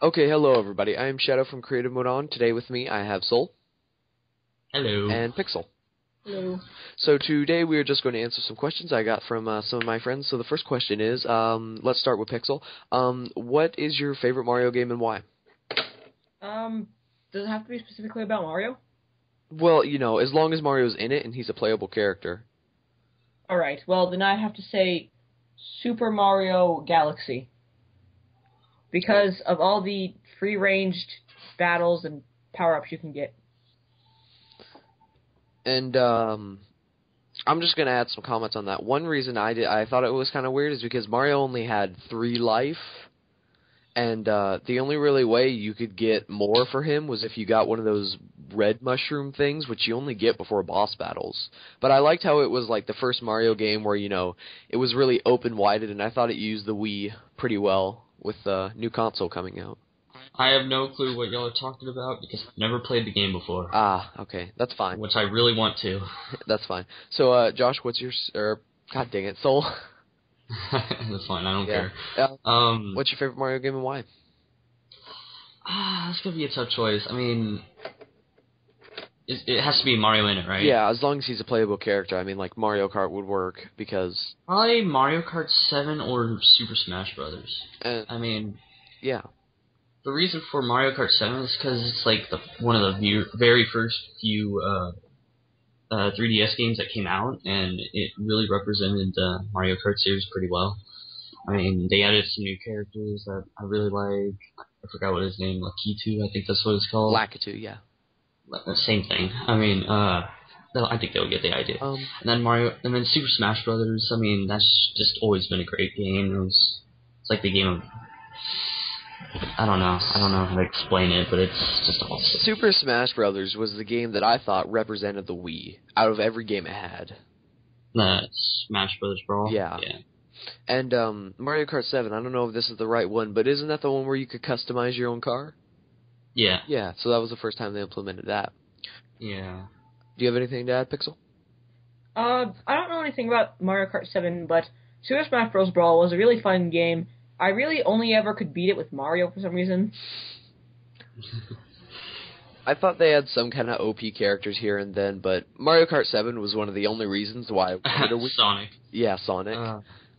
Okay, hello everybody. I am Shadow from Creative Mode On. Today with me I have Soul Hello. and Pixel. Hello. So today we are just going to answer some questions I got from some of my friends. So the first question is, let's start with Pixel. What is your favorite Mario game and why? Does it have to be specifically about Mario? Well, you know, as long as Mario's in it and he's a playable character. Alright, well then I have to say Super Mario Galaxy. Because of all the free-ranged battles and power-ups you can get. And I'm just going to add some comments on that. One reason I thought it was kind of weird is because Mario only had 3 life, and the only really way you could get more for him was if you got one of those red mushroom things, which you only get before boss battles. But I liked how it was like the first Mario game where, you know, it was really open-wided, and I thought it used the Wii pretty well with the new console coming out. I have no clue what y'all are talking about because I've never played the game before. Ah, okay. That's fine. Which I really want to. That's fine. So, Josh, what's your... God dang it, Soul. That's fine, I don't care. What's your favorite Mario game and why? That's going to be a tough choice. I mean, it has to be Mario in it, right? Yeah, as long as he's a playable character. I mean, like, Mario Kart would work because... Probably Mario Kart 7 or Super Smash Brothers. I mean... Yeah. The reason for Mario Kart 7 is because it's like one of the very first few 3DS games that came out, and it really represented the Mario Kart series pretty well. I mean, they added some new characters that I really like. I forgot what his name, Lakitu, I think that's what it's called. Lakitu, yeah. Same thing. I mean, I think they'll get the idea. And then Super Smash Brothers. I mean, that's just always been a great game. It's like the game of... I don't know how to explain it, but it's just awesome. Super Smash Brothers was the game that I thought represented the Wii out of every game it had. Smash Brothers Brawl? Yeah. And Mario Kart 7, I don't know if this is the right one, but isn't that the one where you could customize your own car? Yeah. Yeah, so that was the first time they implemented that. Yeah. Do you have anything to add, Pixel? I don't know anything about Mario Kart 7, but Super Smash Bros. Brawl was a really fun game. I really only ever could beat it with Mario for some reason. I thought they had some kind of OP characters here and then, but Mario Kart 7 was one of the only reasons why I wanted to... Sonic. Yeah, Sonic.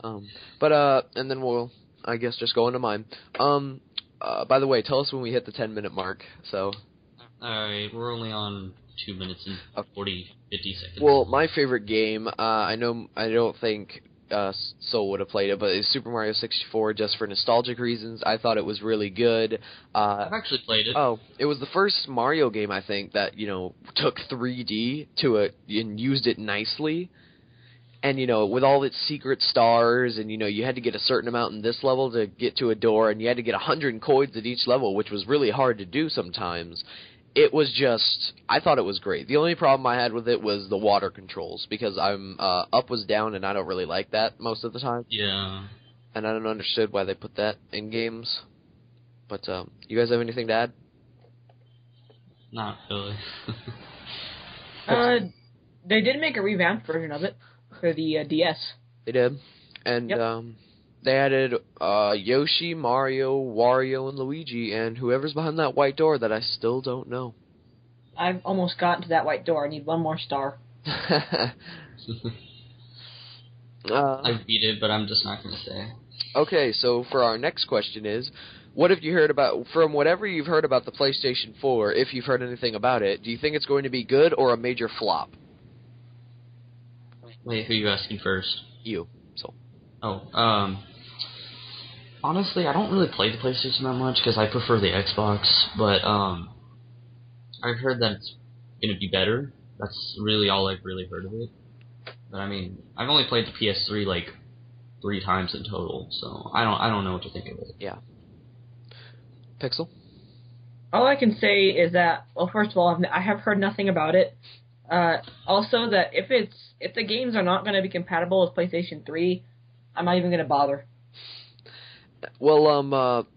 And then we'll, I guess, just go into mine. By the way, tell us when we hit the 10-minute mark, so... Alright, we're only on 2 minutes and 50 seconds. Well, my favorite game, I don't think... Soul would have played it, but it's Super Mario 64 just for nostalgic reasons. I thought it was really good. I've actually played it. Oh, it was the first Mario game, I think, that, you know, took 3D to it and used it nicely. And, you know, with all its secret stars, and, you know, you had to get a certain amount in this level to get to a door, and you had to get 100 coins at each level, which was really hard to do sometimes. It was just, I thought it was great. The only problem I had with it was the water controls, because up was down, and I don't really like that most of the time. Yeah. And I don't understand why they put that in games. But, you guys have anything to add? Not really. They did make a revamped version of it for the DS. They did. And, they added Yoshi, Mario, Wario, and Luigi, and whoever's behind that white door that I still don't know. I've almost gotten to that white door. I need one more star. I beat it, but I'm just not going to say. Okay, so for our next question is, what have you heard about, from whatever you've heard about the PlayStation 4, if you've heard anything about it, do you think it's going to be good or a major flop? Wait, who are you asking first? You. So. Oh, honestly, I don't really play the PlayStation that much because I prefer the Xbox, but I've heard that it's going to be better. That's really all I've really heard of it. But I mean, I've only played the PS3 like 3 times in total, so I don't know what to think of it. Yeah. Pixel? All I can say is that, well, first of all, I have heard nothing about it. Also, that if the games are not going to be compatible with PlayStation 3, I'm not even going to bother. Well,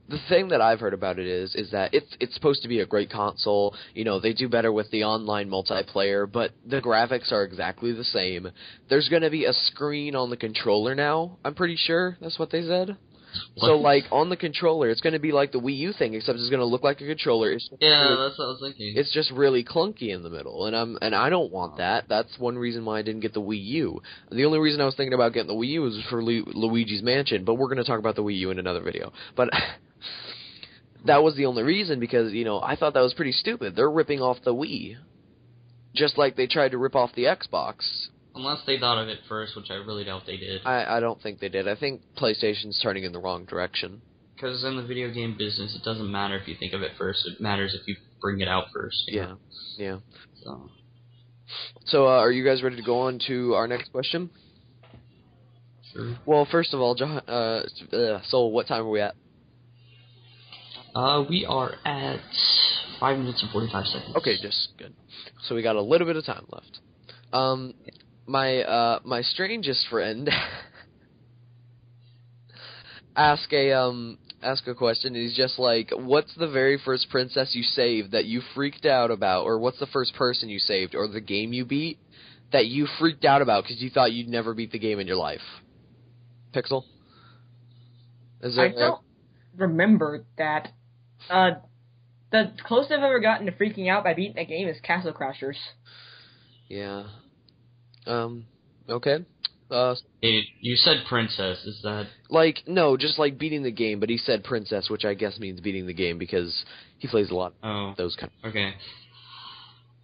the thing that I've heard about it is that it's supposed to be a great console. You know, they do better with the online multiplayer, but the graphics are exactly the same. There's going to be a screen on the controller now, I'm pretty sure. That's what they said. So, like, on the controller, it's going to be like the Wii U thing, except it's going to look like a controller. It's just really, that's what I was thinking. it's just really clunky in the middle, and I don't want that. That's one reason why I didn't get the Wii U. The only reason I was thinking about getting the Wii U was for Luigi's Mansion, but we're going to talk about the Wii U in another video. But that was the only reason, because, you know, I thought that was pretty stupid. They're ripping off the Wii, just like they tried to rip off the Xbox. Unless they thought of it first, which I really doubt they did. I don't think they did. I think PlayStation's turning in the wrong direction. Because in the video game business, it doesn't matter if you think of it first. It matters if you bring it out first. Yeah, yeah. So, are you guys ready to go on to our next question? sure. Well, first of all, Soul, what time are we at? We are at 5 minutes and 45 seconds. Okay, just good. So we got a little bit of time left. My strangest friend ask a question, and he's just like, what's the very first princess you saved that you freaked out about, or what's the first person you saved, or the game you beat that you freaked out about because you thought you'd never beat the game in your life? Pixel? I don't remember that. The closest I've ever gotten to freaking out by beating a game is Castle Crashers. Yeah. Okay. You said princess, is that... Like, no, just like beating the game, but he said princess, which I guess means beating the game because he plays a lot of those kind of... Okay.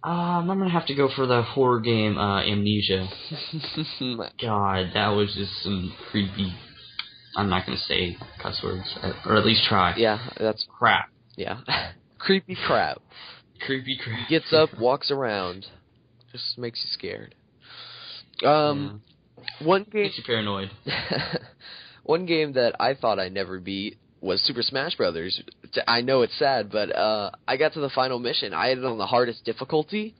I'm gonna have to go for the horror game, Amnesia. God, that was just some creepy... I'm not gonna say cuss words, or at least try. Yeah, that's... Crap. Yeah. Creepy crap. Creepy crap. Gets up, walks around. Just makes you scared. One game... Makes you paranoid. One game that I thought I never beat was Super Smash Brothers. I know it's sad, but I got to the final mission. I had it on the hardest difficulty,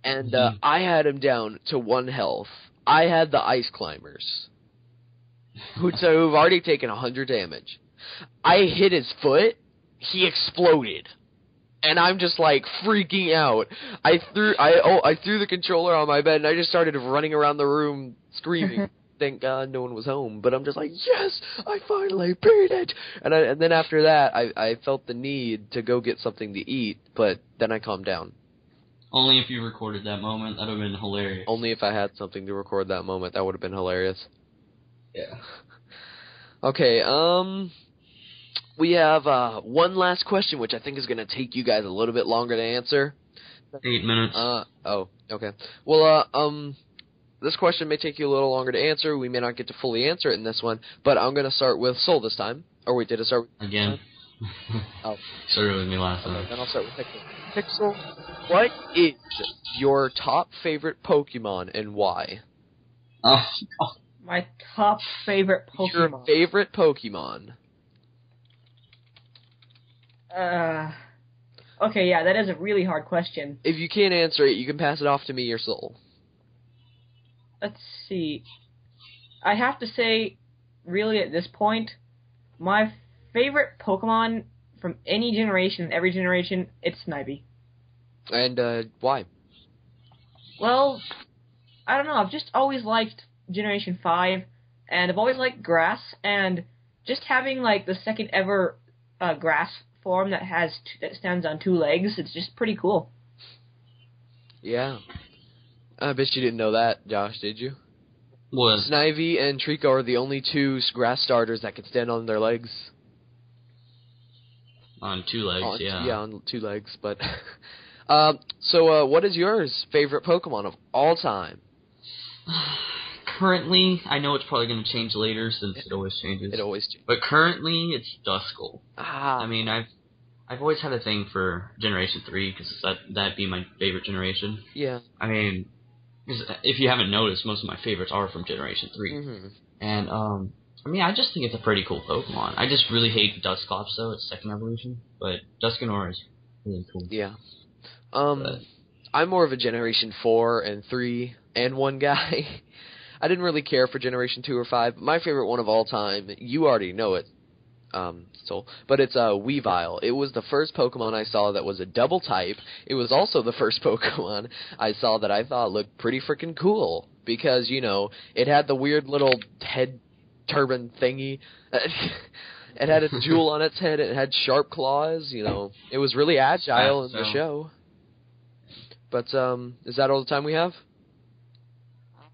and I had him down to 1 health. I had the Ice Climbers, who've already taken 100 damage. I hit his foot, he exploded. And I'm just like freaking out. I threw the controller on my bed and I just started running around the room screaming. Thank God no one was home. But I'm just like, yes, I finally beat it. And then after that, I felt the need to go get something to eat. But then I calmed down. Only if you recorded that moment, that would have been hilarious. Only if I had something to record that moment, that would have been hilarious. Yeah. Okay. We have one last question, which I think is going to take you guys a little bit longer to answer. 8 minutes. Oh, okay. Well, this question may take you a little longer to answer. We may not get to fully answer it in this one, but I'm going to start with Soul this time. Or wait, did it start with... Again. Oh. Started with me last time. Then I'll start with Pixel. Pixel, what is your top favorite Pokemon and why? Oh. My top favorite Pokemon. Your favorite Pokemon. Okay, yeah, that is a really hard question. If you can't answer it, you can pass it off to me or Soul. Let's see. I have to say, really at this point, my favorite Pokemon from any generation, every generation, it's Snivy. And, why? Well, I don't know, I've just always liked Generation 5, and I've always liked Grass, and just having, like, the second ever, Grass form that stands on 2 legs. It's just pretty cool. Yeah. I bet you didn't know that, Josh, did you? What? Snivy and Trico are the only 2 grass starters that can stand on their legs. On 2 legs, yeah. Yeah, on 2 legs, but... so, what is yours favorite Pokemon of all time? Currently, I know it's probably going to change later since it always changes. It always changes. But currently, it's Duskull. Ah. I mean, I've always had a thing for Generation 3 because that'd be my favorite generation. Yeah. I mean, if you haven't noticed, most of my favorites are from Generation 3. Mm-hmm. And, I mean, I just think it's a pretty cool Pokemon. I just really hate Dusclops, though. It's second evolution. But Dusknoir is really cool. Yeah. I'm more of a Generation 4 and 3 and 1 guy. I didn't really care for Generation 2 or 5. My favorite one of all time, you already know it, Soul, but it's Weavile. It was the first Pokemon I saw that was a double type. It was also the first Pokemon I saw that I thought looked pretty freaking cool because, you know, it had the weird little head turban thingy. It had a jewel on its head. It had sharp claws. You know, it was really agile in the show. But is that all the time we have?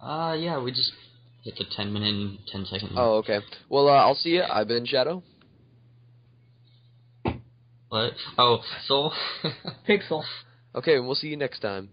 Yeah, we just hit the 10-minute and 10-second. Oh, okay. Well, I'll see you. I've been Shadow. What? Oh, Soul. Pixel. Okay, we'll see you next time.